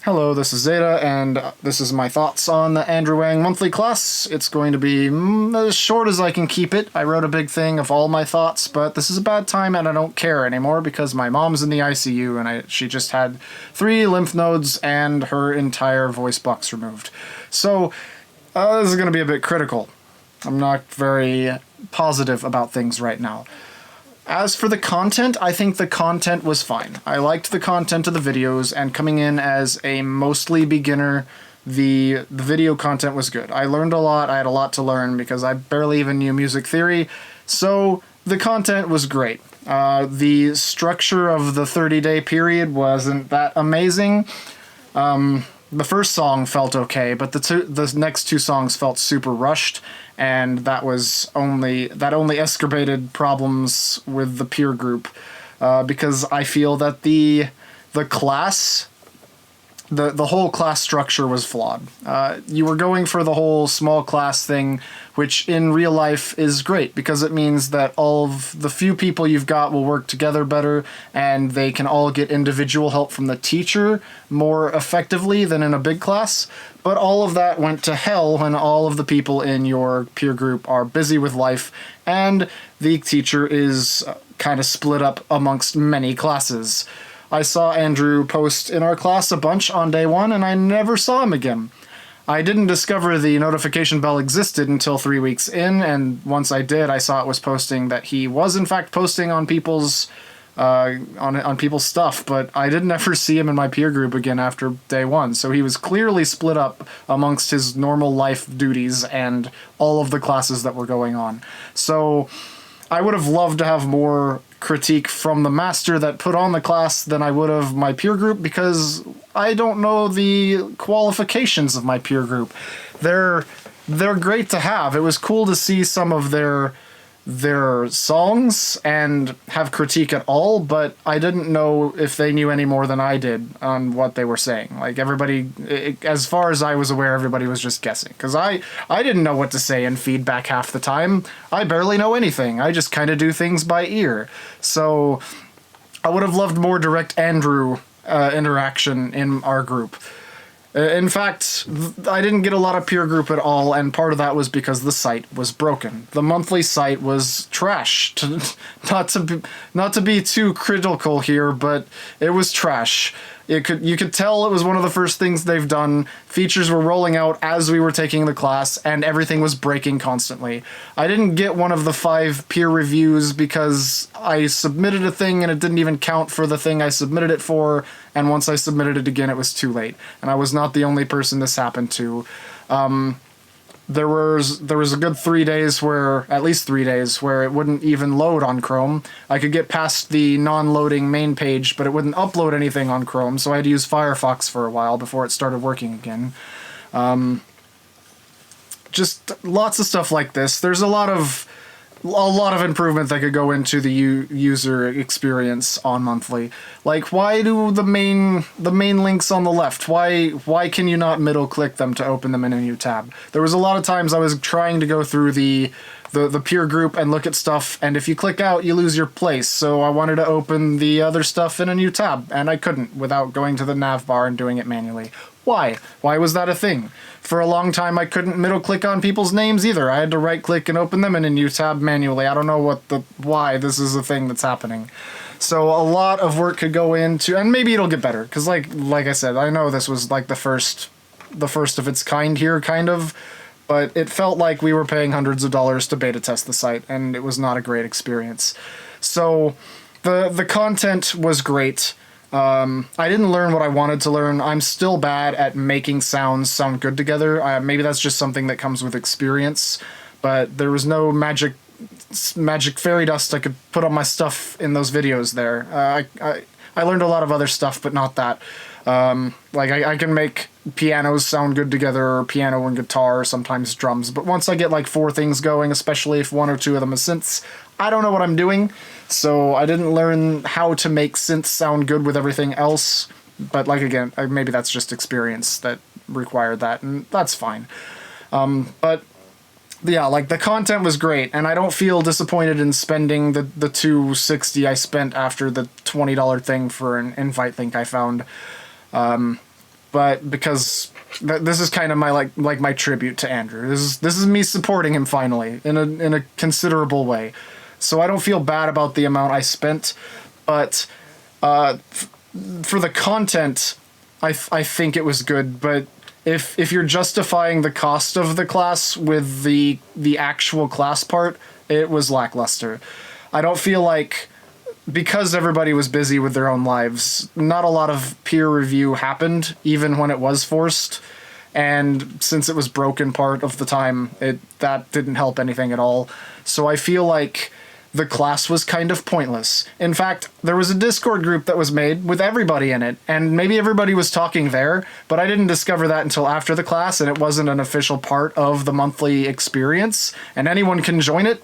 Hello, this is Zeta, and this is my thoughts on the Andrew Huang monthly class. It's going to be as short as I can keep it. I wrote a big thing of all my thoughts, but this is a bad time and I don't care anymore because my mom's in the ICU and she just had 3 lymph nodes and her entire voice box removed. So, this is going to be a bit critical. I'm not very positive about things right now. As for the content, I think the content was fine. I liked the content of the videos, and coming in as a mostly beginner, the video content was good. I learned a lot, I had a lot to learn because I barely even knew music theory, so the content was great. The structure of the 30-day period wasn't that amazing. The first song felt okay, but the next 2 songs felt super rushed, and that only exacerbated problems with the peer group, because I feel that the class, the whole class structure was flawed. You were going for the whole small class thing, which in real life is great because it means that all of the few people you've got will work together better and they can all get individual help from the teacher more effectively than in a big class. But all of that went to hell when all of the people in your peer group are busy with life and the teacher is kind of split up amongst many classes. I saw Andrew post in our class a bunch on day 1, and I never saw him again. I didn't discover the notification bell existed until 3 weeks in, and once I did, I saw it was posting that he was in fact posting on people's on people's stuff, but I didn't ever see him in my peer group again after day 1, so he was clearly split up amongst his normal life duties and all of the classes that were going on. So I would have loved to have more critique from the master that put on the class than I would have my peer group, because I don't know the qualifications of my peer group. They're great to have. It was cool to see some of their songs and have critique at all, but I didn't know if they knew any more than I did on what they were saying. Like everybody, as far as I was aware, everybody was just guessing. Because I didn't know what to say in feedback half the time. I barely know anything. I just kind of do things by ear. So I would have loved more direct Andrew interaction in our group. In fact, I didn't get a lot of peer group at all, and part of that was because the site was broken. The monthly site was trash. Not to be too critical here, but it was trash. You could tell it was one of the first things they've done. Features were rolling out as we were taking the class, and everything was breaking constantly. I didn't get one of the 5 peer reviews because I submitted a thing and it didn't even count for the thing I submitted it for, and once I submitted it again, it was too late. And I was not the only person this happened to. There was a good 3 days at least 3 days, where it wouldn't even load on Chrome. I could get past the non-loading main page, but it wouldn't upload anything on Chrome, so I had to use Firefox for a while before it started working again. Just lots of stuff like this. There's a lot of improvement that could go into the user experience on monthly. Like, why do the main links on the left? Why can you not middle click them to open them in a new tab? There was a lot of times I was trying to go through the peer group and look at stuff, and if you click out, you lose your place. So I wanted to open the other stuff in a new tab, and I couldn't without going to the nav bar and doing it manually. Why? Why was that a thing? For a long time, I couldn't middle click on people's names either. I had to right click and open them in a new tab manually. I don't know why this is a thing that's happening. So a lot of work could go into, and maybe it'll get better, because like I said, I know this was like the first of its kind here, kind of, but it felt like we were paying hundreds of dollars to beta test the site, and it was not a great experience. So the content was great. I didn't learn what I wanted to learn. I'm still bad at making sounds sound good together. Maybe that's just something that comes with experience, but there was no magic fairy dust I could put on my stuff in those videos there. I learned a lot of other stuff, but not that. Like I can make pianos sound good together, or piano and guitar, or sometimes drums, but once I get like 4 things going, especially if 1 or 2 of them are synths, I don't know what I'm doing. So I didn't learn how to make synths sound good with everything else, but like again, maybe that's just experience that required that, and that's fine. But yeah, like the content was great, and I don't feel disappointed in spending the $260 I spent after the $20 thing for an invite link I found. but because this is kind of my like my tribute to Andrew. This is me supporting him finally in a considerable way. So I don't feel bad about the amount I spent, but for the content, I think it was good. But if you're justifying the cost of the class with the actual class part, it was lackluster. I don't feel like, because everybody was busy with their own lives, not a lot of peer review happened, even when it was forced. And since it was broken part of the time, that didn't help anything at all. So I feel like the class was kind of pointless. In fact, there was a Discord group that was made with everybody in it, and maybe everybody was talking there, but I didn't discover that until after the class, and it wasn't an official part of the monthly experience, and anyone can join it.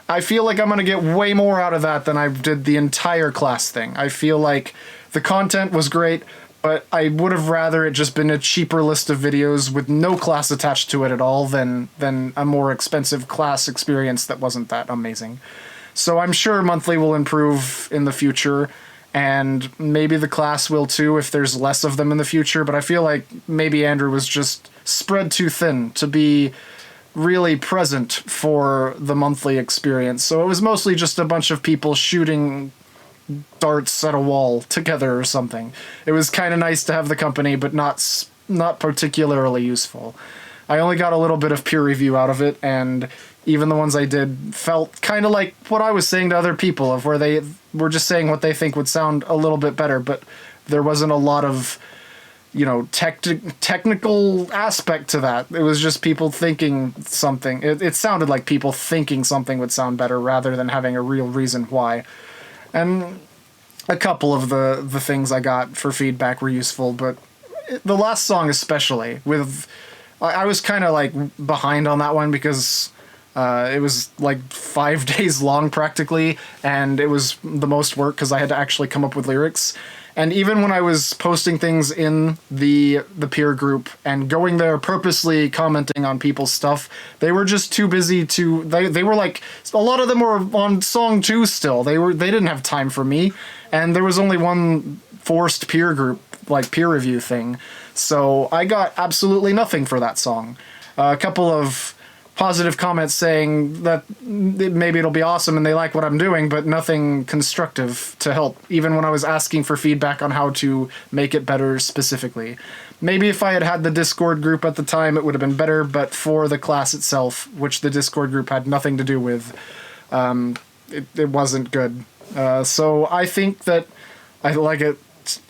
I feel like I'm going to get way more out of that than I did the entire class thing. I feel like the content was great, but I would have rather it just been a cheaper list of videos with no class attached to it at all than a more expensive class experience that wasn't that amazing. So I'm sure monthly will improve in the future, and maybe the class will too if there's less of them in the future, but I feel like maybe Andrew was just spread too thin to be really present for the monthly experience. So it was mostly just a bunch of people shooting darts at a wall together or something. It was kind of nice to have the company, but not particularly useful. I only got a little bit of peer review out of it, and even the ones I did felt kind of like what I was saying to other people, of where they were just saying what they think would sound a little bit better, but there wasn't a lot of, technical aspect to that. It was just people thinking something. It sounded like people thinking something would sound better rather than having a real reason why. And a couple of the things I got for feedback were useful, but the last song especially, I was kind of like behind on that one because it was like 5 days long practically, and it was the most work because I had to actually come up with lyrics. And even when I was posting things in the peer group and going there purposely commenting on people's stuff, they were just too busy to, they were like, a lot of them were on song 2 still. They didn't have time for me, and there was only one forced peer group, like peer review thing. So I got absolutely nothing for that song. A couple of positive comments saying that maybe it'll be awesome and they like what I'm doing, but nothing constructive to help, even when I was asking for feedback on how to make it better specifically. Maybe if I had had the Discord group at the time, it would have been better, but for the class itself, which the Discord group had nothing to do with, it wasn't good. So I think that I like it.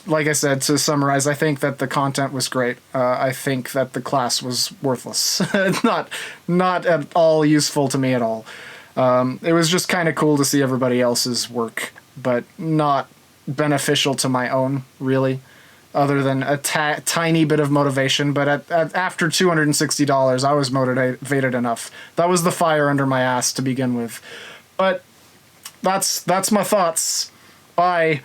Like I said, to summarize, I think that the content was great. I think that the class was worthless. not at all useful to me at all. It was just kind of cool to see everybody else's work, but not beneficial to my own, really, other than a tiny bit of motivation. But after $260, I was motivated enough. That was the fire under my ass to begin with. But that's my thoughts. Bye.